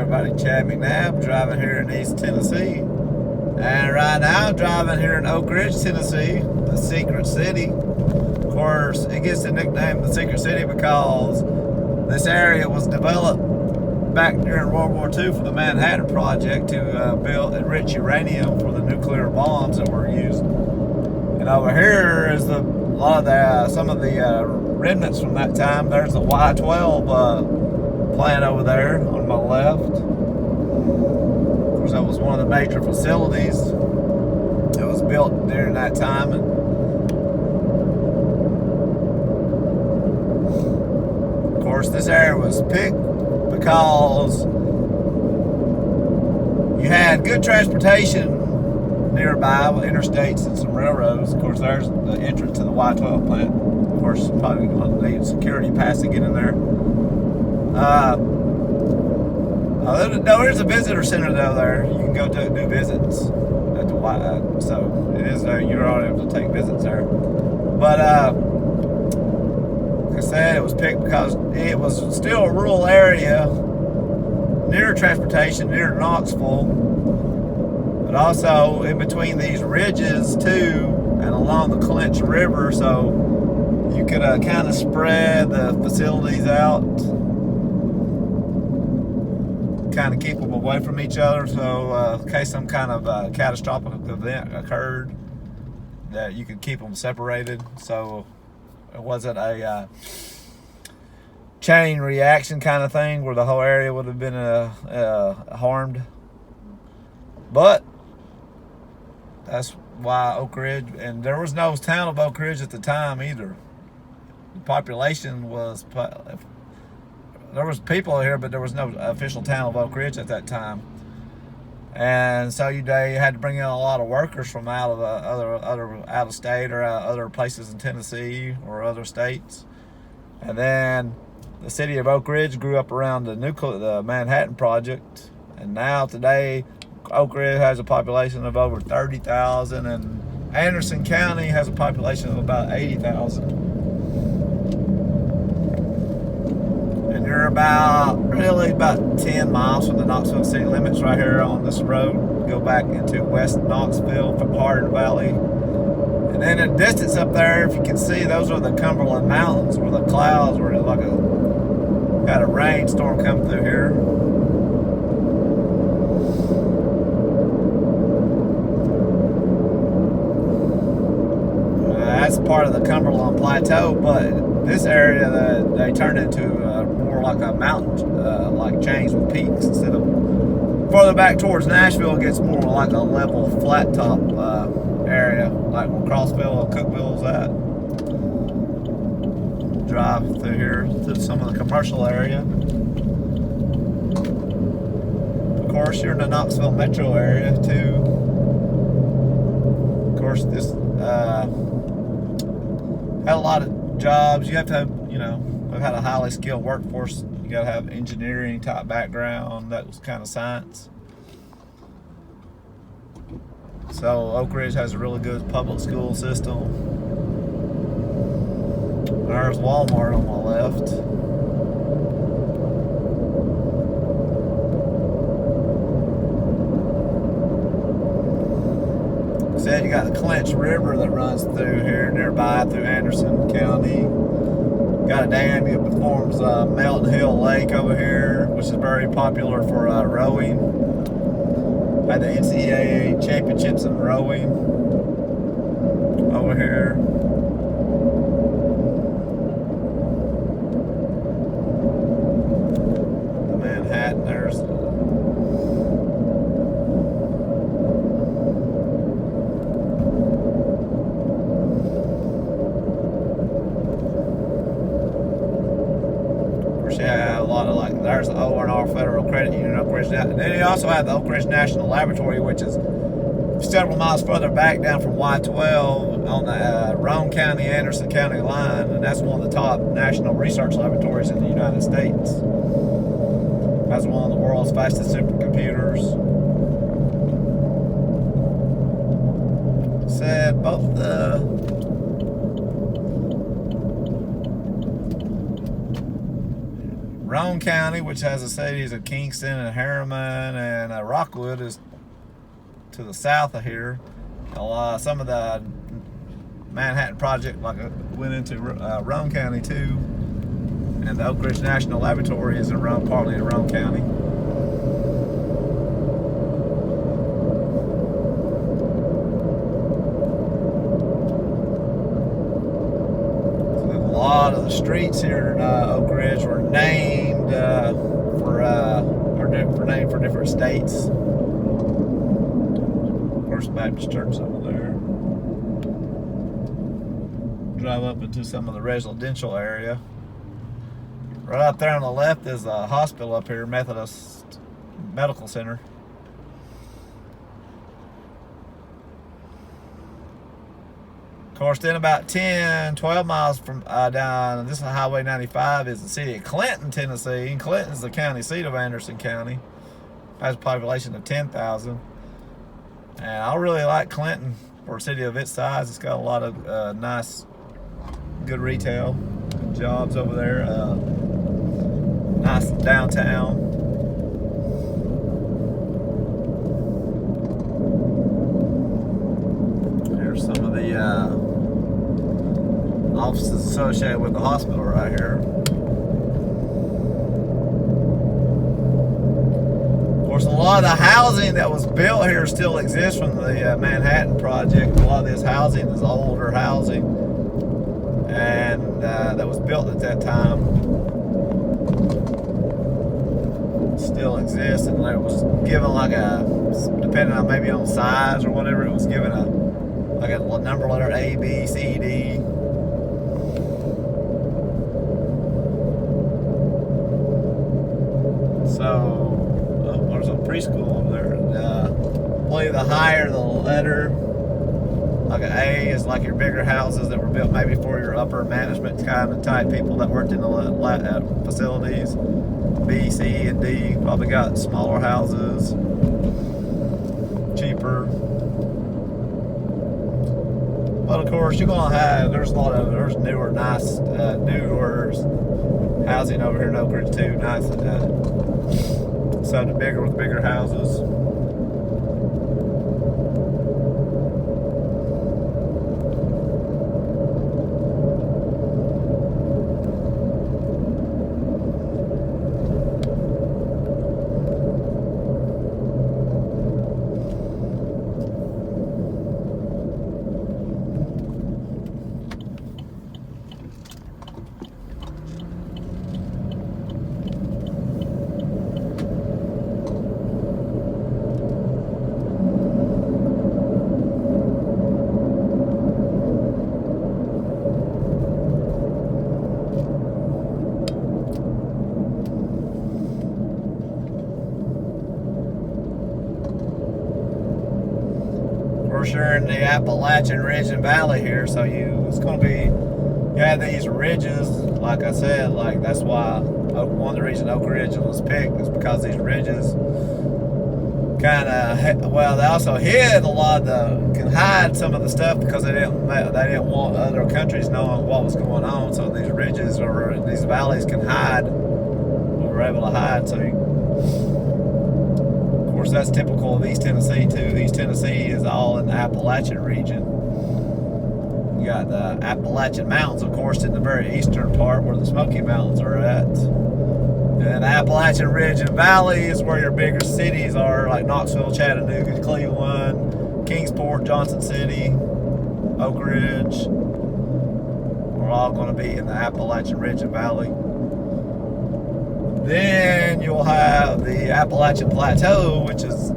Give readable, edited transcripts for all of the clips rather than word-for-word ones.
everybody, Chad McNabb, driving here in East Tennessee. And right now, driving here in Oak Ridge, Tennessee, the Secret City. Of course, it gets the nickname the Secret City because this area was developed back during World War II for the Manhattan Project to build enrich uranium for the nuclear bombs that were used. And over here is some of the remnants from that time. There's the Y-12 plant over there on my left. Of course, that was one of the major facilities that was built during that time. And of course, this area was picked because you had good transportation nearby with interstates and some railroads. Of course, there's the entrance to the Y-12 plant. Of course, probably going to need security pass to get in there. There's a visitor center though there. You can go to do visits at the so it is you're all able to take visits there. But like I said, it was picked because it was still a rural area, near transportation, near Knoxville, but also in between these ridges too, and along the Clinch River, so you could kind of spread the facilities out, kind of keep them away from each other, so in case some kind of catastrophic event occurred, that you could keep them separated, so it wasn't a chain reaction kind of thing where the whole area would have been harmed. But that's why Oak Ridge, and there was no town of Oak Ridge at the time either. The population was, there was people here, but there was no official town of Oak Ridge at that time. And so they had to bring in a lot of workers from out of out of state or other places in Tennessee or other states. And then the city of Oak Ridge grew up around the Manhattan Project. And now today, Oak Ridge has a population of over 30,000, and Anderson County has a population of about 80,000. And you're about 10 miles from the Knoxville city limits right here on this road. Go back into West Knoxville from Hardin Valley. And then in the distance up there, if you can see, those are the Cumberland Mountains where the clouds were like had a rainstorm come through here. That's part of the Cumberland Plateau, but this area they turned into more like a mountain, like chains with peaks. Instead of further back towards Nashville, it gets more like a level flat top area, like where Crossville or Cookville is at. Drive through here to some of the commercial area. Of course, you're in the Knoxville metro area too. Of course, this had a lot of jobs. You have to have, we've had a highly skilled workforce. You got to have engineering type background. That was kind of science. So Oak Ridge has a really good public school system. There's Walmart on my left. Said you got the Clinch River that runs through here nearby through Anderson County. Got a dam that forms Melton Hill Lake over here, which is very popular for rowing. Had the NCAA championships in rowing over here. The Manhattan, there's yeah, a lot of there's the O&R Federal Credit Union, Oak Ridge. And then you also have the Oak Ridge National Laboratory, which is several miles further back down from Y-12 on the Roane County, Anderson County line. And that's one of the top national research laboratories in the United States. Has one of the world's fastest supercomputers. Said both the Roane Roane County, which has the cities of Kingston and Harriman, and Rockwood is to the south of here. Some of the Manhattan Project went into Roane County too, and the Oak Ridge National Laboratory is partly in Roane County. So a lot of the streets here in Oak Ridge were named for different states. First Baptist Church over there. Drive up into some of the residential area. Right up there on the left is a hospital up here, Methodist Medical Center. Of course, then about 12 miles from down, this is Highway 95, is the city of Clinton, Tennessee. And Clinton's the county seat of Anderson County. Has a population of 10,000. And I really like Clinton for a city of its size. It's got a lot of nice, good retail, good jobs over there. Nice downtown. Here's some of the offices associated with the hospital right here. Of course, a lot of the housing that was built here still exists from the Manhattan Project. A lot of this housing is older housing, and that was built at that time. Still exists, and it was given depending on maybe on size or whatever, it was given a number letter A, B, C, D. So there's a preschool over there. I believe the higher the letter, like an A is like your bigger houses that were built maybe for your upper management kind of type people that worked in the facilities. B, C, and D probably got smaller houses, cheaper. But of course, you're gonna have there's newer, nice, newer housing over here in Oak Ridge too. Nice, some bigger houses. You're in the Appalachian Ridge and Valley here, so it's going to be, you have these ridges, like I said, that's why one of the reasons Oak Ridge was picked is because these ridges kind of, they also hid can hide some of the stuff because they didn't want other countries knowing what was going on. So these ridges or these valleys can hide. We were able to hide. So of course, that's typical of East Tennessee too. East Tennessee is all in the Appalachian region. You got the Appalachian Mountains, of course, in the very eastern part where the Smoky Mountains are at. And the Appalachian Ridge and Valley is where your bigger cities are, like Knoxville, Chattanooga, Cleveland, Kingsport, Johnson City, Oak Ridge. We're all going to be in the Appalachian Ridge and Valley. Then you'll have the Appalachian Plateau, which is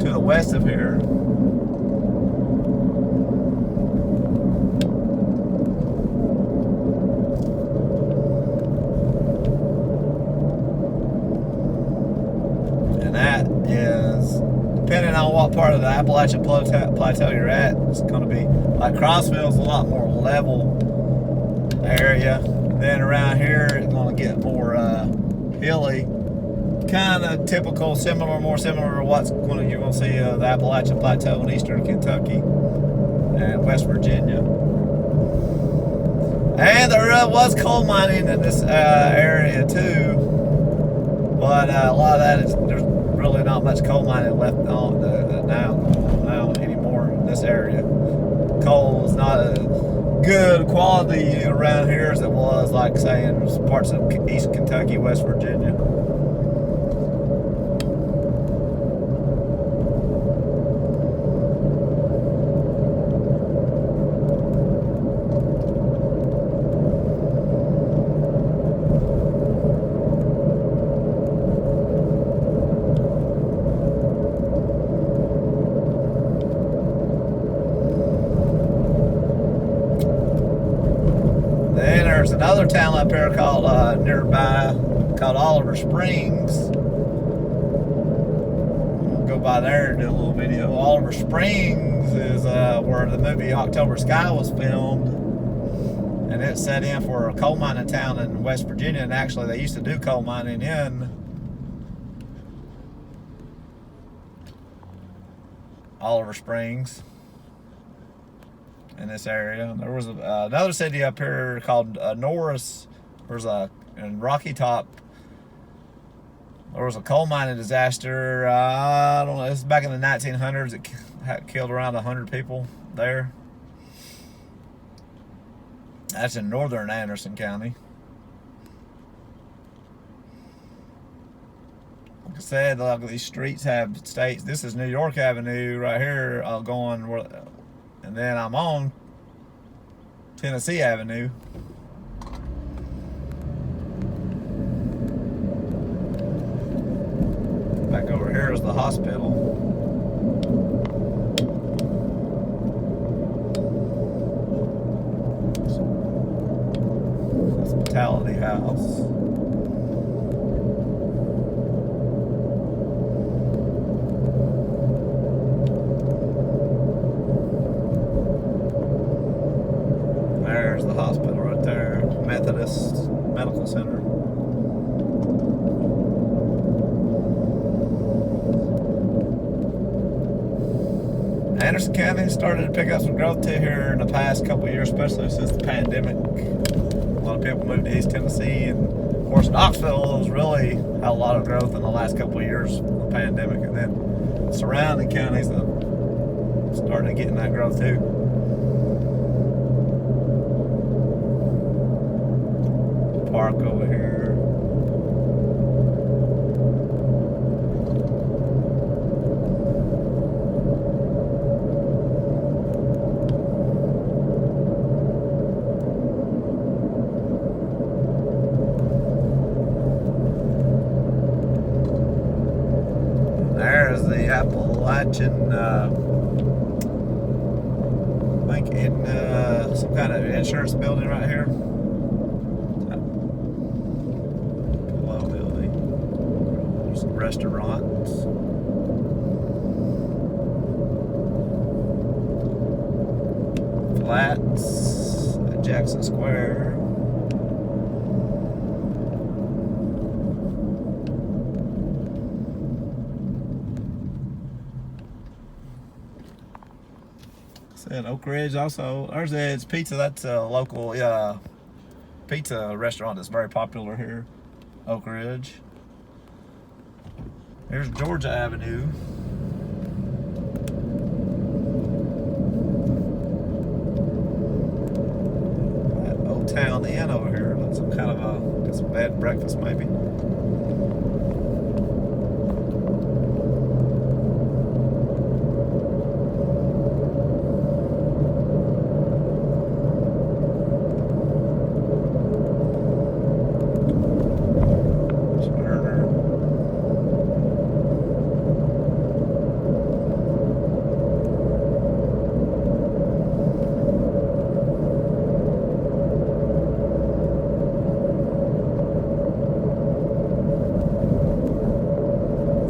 to the west of here. And that is, depending on what part of the Appalachian Plateau you're at, it's going to be, like Crossville's a lot more level area. Then around here, it's going to get more hilly, kind of typical, more similar to what's you're going to see the Appalachian Plateau in eastern Kentucky and West Virginia. And there was coal mining in this area too, but a lot of that is, there's really not much coal mining left on now anymore in this area. Coal is not a good quality around here as it was, like say, in parts of East Kentucky, West Virginia. There's another town up here called nearby called Oliver Springs. We'll go by there and do a little video. Oliver Springs is where the movie October Sky was filmed, and it's set in for a coal mining town in West Virginia. And actually, they used to do coal mining in Oliver Springs. In this area, there was another city up here called Norris. There's in Rocky Top. There was a coal mining disaster. I don't know. This is back in the 1900s. It killed around 100 people there. That's in northern Anderson County. Like I said, like these streets have states. This is New York Avenue right here, going. And then I'm on Tennessee Avenue. Back over here is the hospital. Hospitality house. There's the hospital right there, Methodist Medical Center. Anderson County started to pick up some growth too here in the past couple of years, especially since the pandemic. A lot of people moved to East Tennessee, and of course Knoxville has really had a lot of growth in the last couple of years from the pandemic, and then surrounding counties have started getting that growth too. Park over here. There's the Appalachian, I think in some kind of insurance building right here. Restaurants. Flats at Jackson Square. Said Oak Ridge also. There's Ed's Pizza. That's a local pizza restaurant that's very popular here. Oak Ridge. There's Georgia Avenue. That Old Town Inn over here. That's some kind of some bed and breakfast maybe.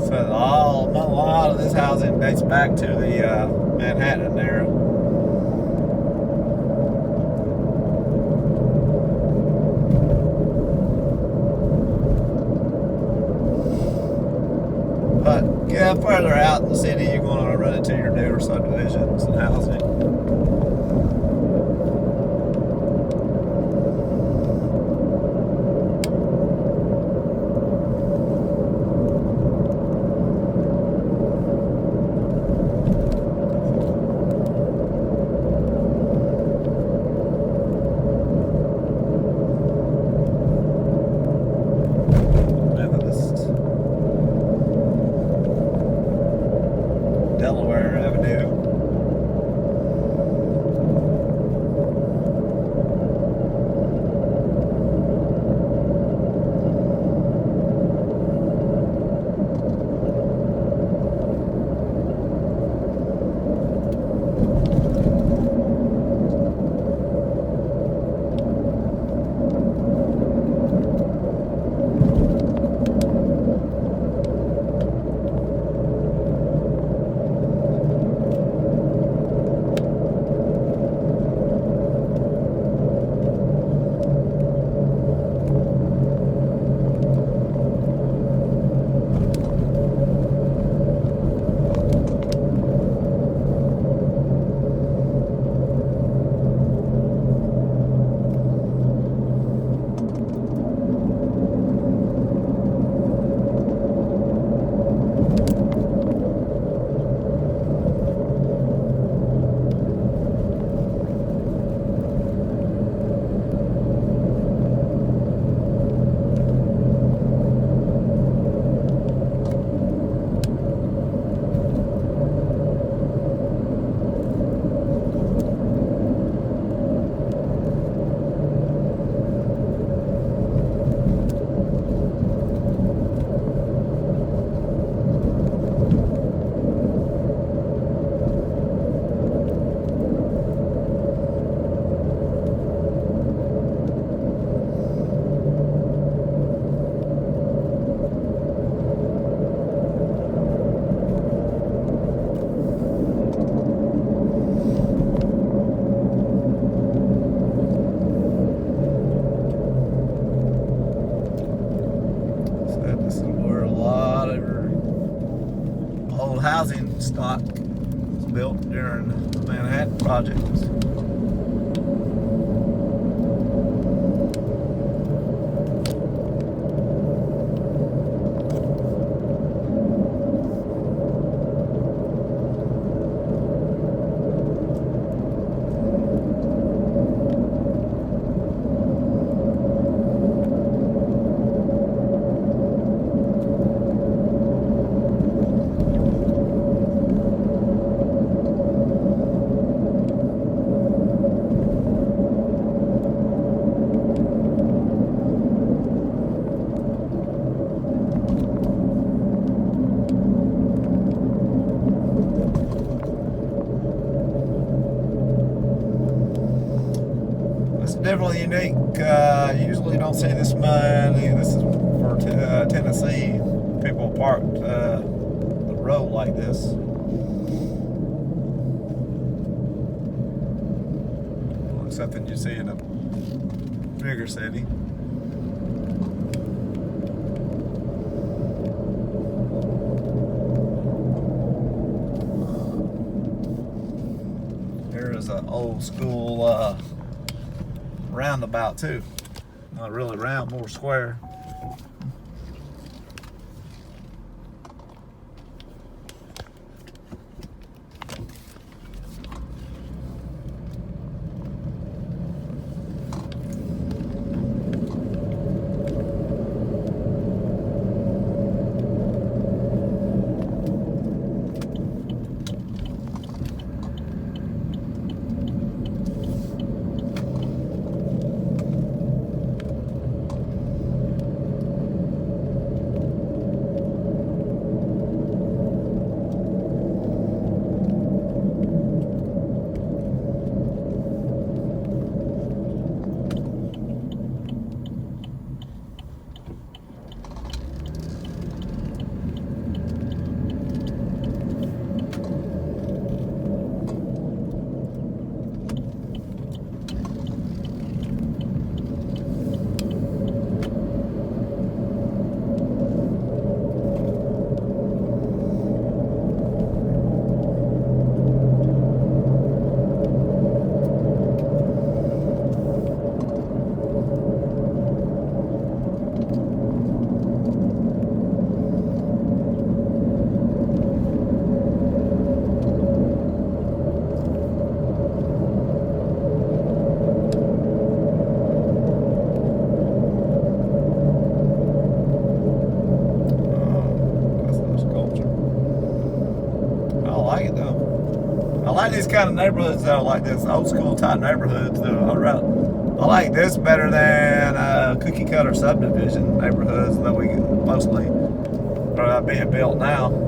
So a lot of this housing dates back to the Manhattan era. But yeah, further out in the city, you're going to run into your newer subdivisions and housing. housing stock was built during the Manhattan projects. Definitely unique. Usually don't see this many. This is for Tennessee. People parked the road like this. Like something you see in a bigger city. Here is an old school roundabout too. Not really round, more square. These kind of neighborhoods though, like this old school type neighborhoods though. I like this better than cookie cutter subdivision neighborhoods that we mostly are being built now.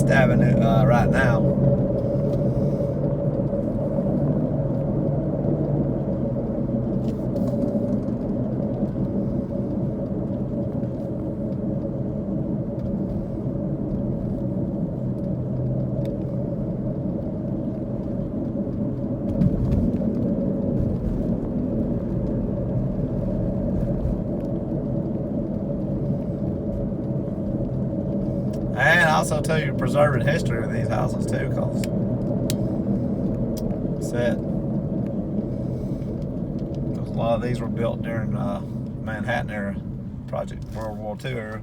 Avenue right now. And also tell you preserving history of these houses too, cause said a lot of these were built during Manhattan era project, World War II era.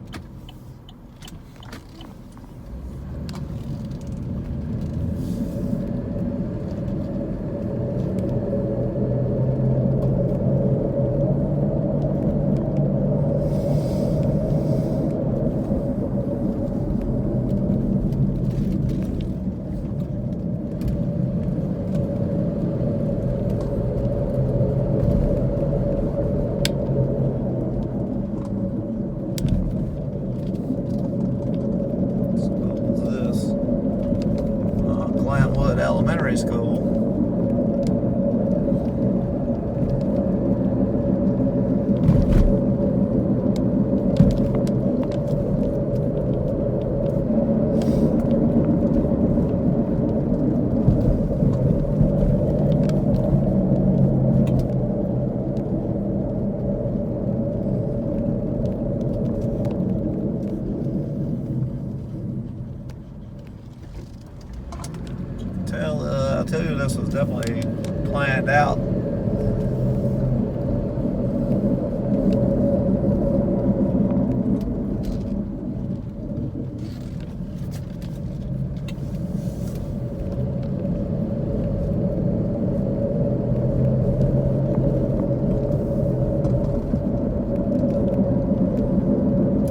too. This was definitely planned out.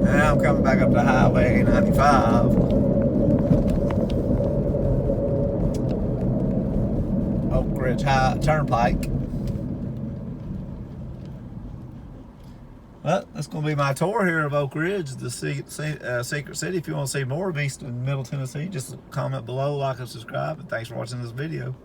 Now I'm coming back up to Highway 95. Oak Ridge Turnpike. Well, that's going to be my tour here of Oak Ridge, the Secret City. If you want to see more of East and Middle Tennessee, just comment below, like and subscribe. And thanks for watching this video.